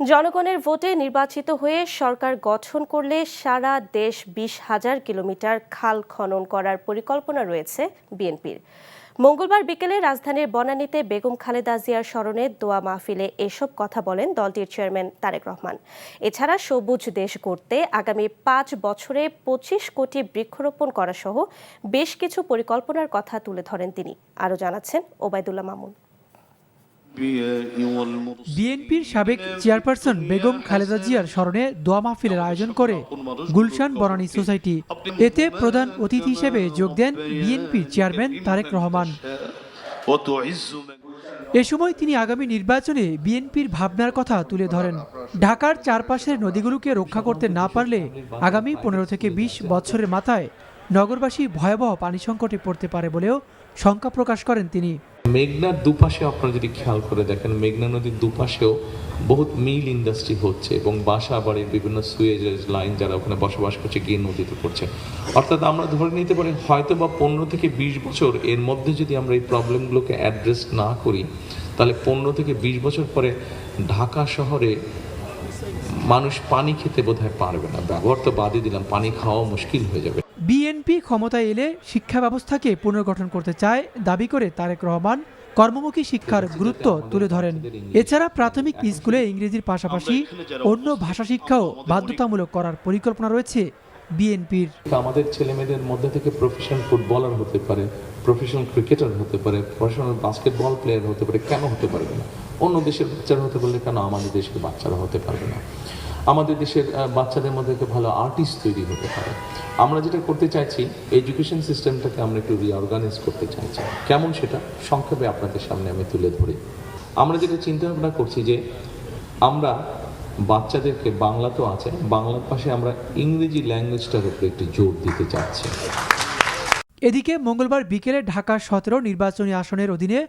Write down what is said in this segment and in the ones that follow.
জনগণের ভোটে নির্বাচিত হয়ে সরকার গঠন করলে সারা দেশ 20,000 কিলোমিটার খাল খনন করার পরিকল্পনা রয়েছে বিএনপির। মঙ্গলবার বিকেলে রাজধানীর বনানীতে বেগম খালেদা জিয়ার স্মরণে দোয়া মাহফিলে এসব কথা বলেন দলটির চেয়ারম্যান তারেক রহমান। এছাড়া সবুজ দেশ গড়তে আগামী 5 বছরে 25 কোটি বৃক্ষরোপণ করা সহ বেশ কিছু পরিকল্পনার কথা তুলে ধরেন তিনি। আরও জানাচ্ছেন ওবায়দুল্লাহ মামুন। বিএনপির সাবেক চেয়ারপারসন বেগম খালেদা জিয়ার স্মরণে দোয়া মাহফিলের আয়োজন করে গুলশান বনানী সোসাইটি। এতে প্রধান অতিথি হিসেবে যোগ দেন বিএনপির চেয়ারম্যান তারেক রহমান। এ সময় তিনি আগামী নির্বাচনে বিএনপির ভাবনার কথা তুলে ধরেন। ঢাকার চারপাশের নদীগুলোকে রক্ষা করতে না পারলে আগামী 15 থেকে 20 বছরের মাথায় নগরবাসী ভয়াবহ পানি সংকটে পড়তে পারে বলেও শঙ্কা প্রকাশ করেন তিনি। মেঘনার দুপাশে আপনারা যদি খেয়াল করে দেখেন, মেঘনা নদীর দুপাশেও বহুত মিল ইন্ডাস্ট্রি হচ্ছে এবং বাসা বাড়ির বিভিন্ন সুয়েজ লাইন যারা ওখানে বসবাস করছে গিয়ে নদীতে পড়ছে। অর্থাৎ আমরা ধরে নিতে পারি হয়তো বা 15 থেকে 20 বছর এর মধ্যে যদি আমরা এই প্রবলেমগুলোকে অ্যাড্রেস না করি, তাহলে 15 থেকে 20 বছর পরে ঢাকা শহরে মানুষ পানি খেতে বোধহয় পারবে না। ব্যবহার তো বাদই দিলাম, পানি খাওয়া মুশকিল হয়ে যাবে। বিএনপি ক্ষমতায় এলে শিক্ষা ব্যবস্থাকে পুনর্গঠন করতে চায় দাবি করে তারেক রহমান কর্মমুখী শিক্ষার গুরুত্ব তুলে ধরেন। এছাড়া প্রাথমিক স্কুলে ইংরেজির পাশাপাশি অন্য ভাষা শিক্ষাও বাধ্যতামূলক করার পরিকল্পনা রয়েছে বিএনপির। আমাদের ছেলেমেয়েদের মধ্যে থেকে প্রফেশনাল ফুটবলার হতে পারে, প্রফেশনাল ক্রিকেটার হতে পারে, প্রফেশনাল বাস্কেটবল প্লেয়ার হতে পারে, কেন হতে পারবে না? অন্য দেশের বাচ্চারা হতে পারলে কেন আমাদের দেশের বাচ্চারা হতে পারবে না? আমাদের দেশের বাচ্চাদের মধ্যে একটা ভালো আর্টিস্ট তৈরি হতে পারে। আমরা যেটা করতে চাইছি, এডুকেশন সিস্টেমটাকে আমরা একটু রিঅর্গানাইজ করতে চাইছি। কেমন সেটা সংক্ষেপে আপনাদের সামনে আমি তুলে ধরি। আমরা যেটা চিন্তা ভাবনা করছি যে আমরা বাচ্চাদেরকে, বাংলা তো আছে, বাংলার পাশে আমরা ইংরেজি ল্যাঙ্গুয়েজটার উপরে একটু জোর দিতে চাচ্ছি। এদিকে মঙ্গলবার বিকেলে ঢাকা 17 নির্বাচনী আসনের অধীনে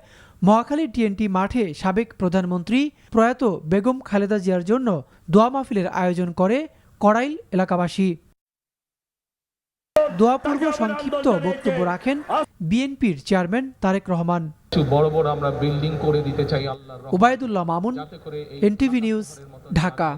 মহাখালী টিএনটি মাঠে সাবেক প্রধানমন্ত্রী প্রয়াত বেগম খালেদা জিয়ার জন্য দোয়া মাহফিলের আয়োজন করে কড়াইল এলাকাবাসী। দোয়াপূর্ব সংক্ষিপ্ত বক্তব্য রাখেন বিএনপির চেয়ারম্যান তারেক রহমান। বড় বড় আমরা বিল্ডিং করে দিতে চাই আল্লাহর রহমতে। Obaidullah Mamun, NTV news, Dhaka.